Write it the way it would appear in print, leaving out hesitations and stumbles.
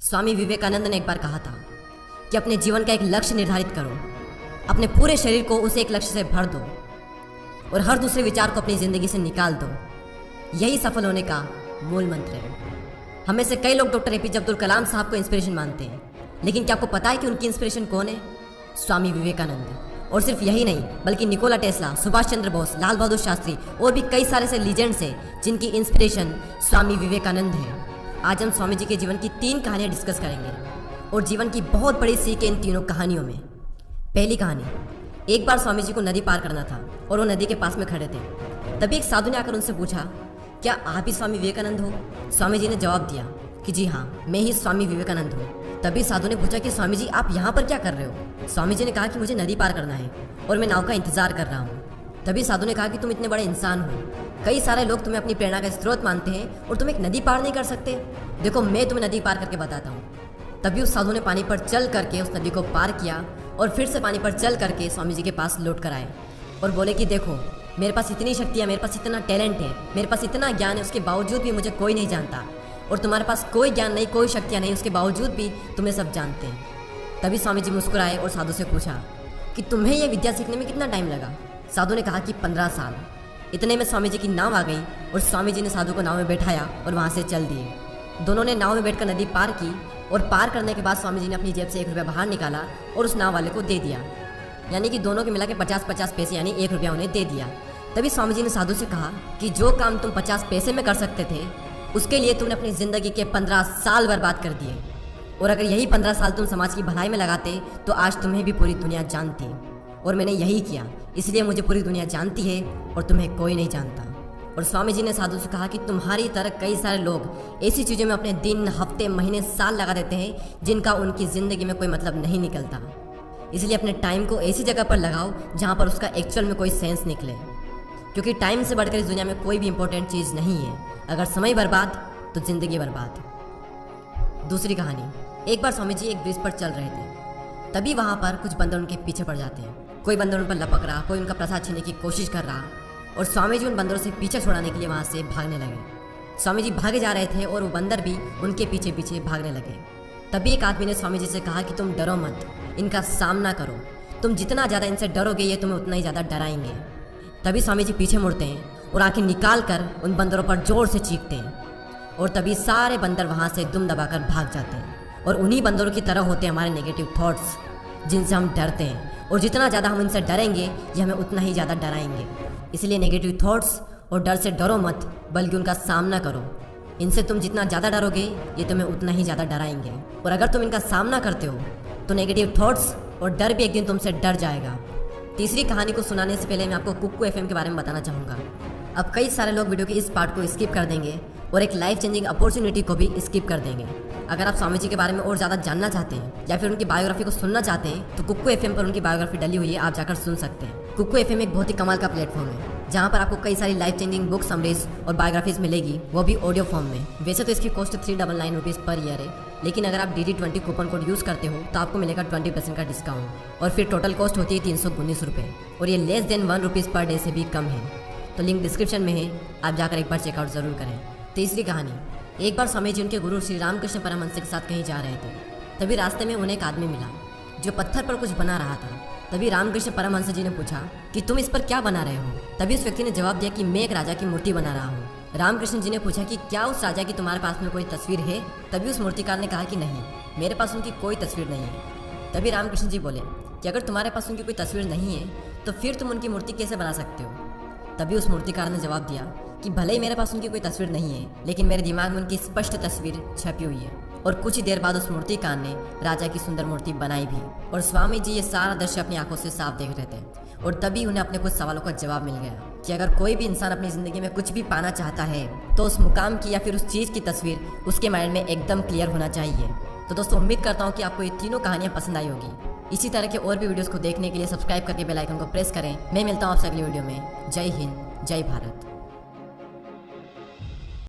स्वामी विवेकानंद ने एक बार कहा था कि अपने जीवन का एक लक्ष्य निर्धारित करो, अपने पूरे शरीर को उसे एक लक्ष्य से भर दो और हर दूसरे विचार को अपनी ज़िंदगी से निकाल दो। यही सफल होने का मूल मंत्र है। हमें से कई लोग डॉक्टर एपीजे अब्दुल कलाम साहब को इंस्पिरेशन मानते हैं, लेकिन क्या आपको पता है कि उनकी इंस्पिरेशन कौन है? स्वामी विवेकानंद। और सिर्फ यही नहीं, बल्कि निकोला टेस्ला, सुभाष चंद्र बोस, लाल बहादुर शास्त्री और भी कई सारे ऐसे लीजेंड्स हैं जिनकी इंस्पिरेशन स्वामी विवेकानंद है। आज हम स्वामी जी के जीवन की 3 कहानियां डिस्कस करेंगे और जीवन की बहुत बड़ी सीख है इन तीनों कहानियों में। पहली कहानी, एक बार स्वामी जी को नदी पार करना था और वो नदी के पास में खड़े थे। तभी एक साधु ने आकर उनसे पूछा, क्या आप ही स्वामी विवेकानंद हो? स्वामी जी ने जवाब दिया कि जी हाँ, मैं ही स्वामी विवेकानंद हूँ। तभी साधु ने पूछा कि स्वामी जी आप यहाँ पर क्या कर रहे हो? स्वामी जी ने कहा कि मुझे नदी पार करना है और मैं नाव का इंतजार कर रहा हूँ। तभी साधु ने कहा कि तुम इतने बड़े इंसान हो, कई सारे लोग तुम्हें अपनी प्रेरणा का स्रोत मानते हैं और तुम एक नदी पार नहीं कर सकते। देखो मैं तुम्हें नदी पार करके बताता हूँ। तभी उस साधु ने पानी पर चल करके उस नदी को पार किया और फिर से पानी पर चल करके स्वामी जी के पास लौट कर आए और बोले कि देखो मेरे पास इतनी शक्ति है, मेरे पास इतना टैलेंट है, मेरे पास इतना ज्ञान है, उसके बावजूद भी मुझे कोई नहीं जानता। और तुम्हारे पास कोई ज्ञान नहीं, कोई शक्तियाँ नहीं, उसके बावजूद भी तुम्हें सब जानते हैं। तभी स्वामी जी मुस्कुराए और साधु से पूछा कि तुम्हें यह विद्या सीखने में कितना टाइम लगा? साधु ने कहा कि 15 साल। इतने में स्वामी जी की नाव आ गई और स्वामी जी ने साधु को नाव में बैठाया और वहाँ से चल दिए। दोनों ने नाव में बैठकर नदी पार की और पार करने के बाद स्वामी जी ने अपनी जेब से 1 रुपया बाहर निकाला और उस नाव वाले को दे दिया। यानी कि दोनों के मिला के 50-50 पैसे यानी 1 रुपया उन्हें दे दिया। तभी स्वामी जी ने साधु से कहा कि जो काम तुम 50 पैसे में कर सकते थे उसके लिए तुमने अपनी ज़िंदगी के 15 साल बर्बाद कर दिए। और अगर यही 15 साल तुम समाज की भलाई में लगाते तो आज तुम्हें भी पूरी दुनिया जानती। और मैंने यही किया, इसलिए मुझे पूरी दुनिया जानती है और तुम्हें कोई नहीं जानता। और स्वामी जी ने साधु से कहा कि तुम्हारी तरह कई सारे लोग ऐसी चीज़ों में अपने दिन, हफ्ते, महीने, साल लगा देते हैं जिनका उनकी ज़िंदगी में कोई मतलब नहीं निकलता। इसलिए अपने टाइम को ऐसी जगह पर लगाओ जहाँ पर उसका एक्चुअल में कोई सेंस निकले, क्योंकि टाइम से बढ़कर इस दुनिया में कोई भी इंपॉर्टेंट चीज़ नहीं है। अगर समय बर्बाद तो ज़िंदगी बर्बाद। दूसरी कहानी, एक बार स्वामी जी एक ब्रिज पर चल रहे थे। तभी वहाँ पर कुछ बंदर उनके पीछे पड़ जाते हैं। कोई बंदर उन पर लपक रहा, कोई उनका प्रसाद छीनने की कोशिश कर रहा और स्वामी जी उन बंदरों से पीछे छुड़ाने के लिए वहाँ से भागने लगे। स्वामी जी भागे जा रहे थे और वो बंदर भी उनके पीछे पीछे भागने लगे। तभी एक आदमी ने स्वामी जी से कहा कि तुम डरो मत, इनका सामना करो। तुम जितना ज़्यादा इनसे डरोगे ये तुम्हें उतना ही ज़्यादा डराएंगे। तभी स्वामी जी पीछे मुड़ते हैं और आंखें निकाल कर उन बंदरों पर जोर से चीखते हैं और तभी सारे बंदर वहाँ से दुम दबाकर भाग जाते हैं। और उन्हीं बंदरों की तरह होते हैं हमारे नेगेटिव थॉट्स, जिनसे हम डरते हैं। और जितना ज़्यादा हम इनसे डरेंगे ये हमें उतना ही ज़्यादा डराएंगे। इसलिए नेगेटिव थॉट्स और डर से डरो मत, बल्कि उनका सामना करो। इनसे तुम जितना ज़्यादा डरोगे ये तुम्हें उतना ही ज़्यादा डराएंगे। और अगर तुम इनका सामना करते हो तो नेगेटिव थॉट्स और डर भी एक दिन तुमसे डर जाएगा। तीसरी कहानी को सुनाने से पहले मैं आपको कुक्कू एफएम के बारे में बताना चाहूँगा। अब कई सारे लोग वीडियो के इस पार्ट को स्किप कर देंगे और एक लाइफ चेंजिंग अपॉर्चुनिटी को भी स्किप कर देंगे। अगर आप स्वामी जी के बारे में और ज़्यादा जानना चाहते हैं या फिर उनकी बायोग्राफी को सुनना चाहते हैं तो कुक्कू एफएम पर उनकी बायोग्राफी डली हुई है, आप जाकर सुन सकते हैं। कुक्कू एफएम एक बहुत ही कमाल का प्लेटफॉर्म है जहाँ पर आपको कई सारी लाइफ चेंजिंग बुक समरीज और बायोग्राफीज मिलेगी, वो भी ऑडियो फॉर्म में। वैसे तो इसकी कॉस्ट 399 रुपीज़ पर ईयर है, लेकिन अगर आप DD20 कूपन कोड यूज़ करते हो तो आपको मिलेगा 20% का डिस्काउंट और फिर टोटल कॉस्ट होती है 319 रुपये और ये less than 1 rupees per day से भी कम है। तो लिंक डिस्क्रिप्शन में है, आप जाकर एक बार चेकआउट ज़रूर करें। तीसरी कहानी, एक बार स्वामी जी उनके गुरु श्री रामकृष्ण परमहंस के साथ कहीं जा रहे थे। तभी रास्ते में उन्हें एक आदमी मिला जो पत्थर पर कुछ बना रहा था। तभी रामकृष्ण परमहंस जी ने पूछा कि तुम इस पर क्या बना रहे हो? तभी उस व्यक्ति ने जवाब दिया कि मैं एक राजा की मूर्ति बना रहा हूँ। रामकृष्ण जी ने पूछा कि क्या उस राजा की तुम्हारे पास में कोई तस्वीर है? तभी उस मूर्तिकार ने कहा कि नहीं, मेरे पास उनकी कोई तस्वीर नहीं है। तभी रामकृष्ण जी बोले कि अगर तुम्हारे पास उनकी कोई तस्वीर नहीं है तो फिर तुम उनकी मूर्ति कैसे बना सकते हो? तभी उस मूर्तिकार ने जवाब दिया कि भले ही मेरे पास उनकी कोई तस्वीर नहीं है, लेकिन मेरे दिमाग में उनकी स्पष्ट तस्वीर छपी हुई है। और कुछ ही देर बाद उस मूर्तिकार ने राजा की सुंदर मूर्ति बनाई भी। और स्वामी जी ये सारा दृश्य अपनी आंखों से साफ देख रहे थे और तभी उन्हें अपने कुछ सवालों का जवाब मिल गया कि अगर कोई भी इंसान अपनी ज़िंदगी में कुछ भी पाना चाहता है तो उस मुकाम की या फिर उस चीज़ की तस्वीर उसके माइंड में एकदम क्लियर होना चाहिए। तो दोस्तों उम्मीद करता हूँ कि आपको ये तीनों कहानियाँ पसंद आई होगी। इसी तरह के और भी वीडियोज़ को देखने के लिए सब्सक्राइब करके बेल आइकन को प्रेस करें। मैं मिलता हूँ आपसे अगली वीडियो में। जय हिंद, जय भारत।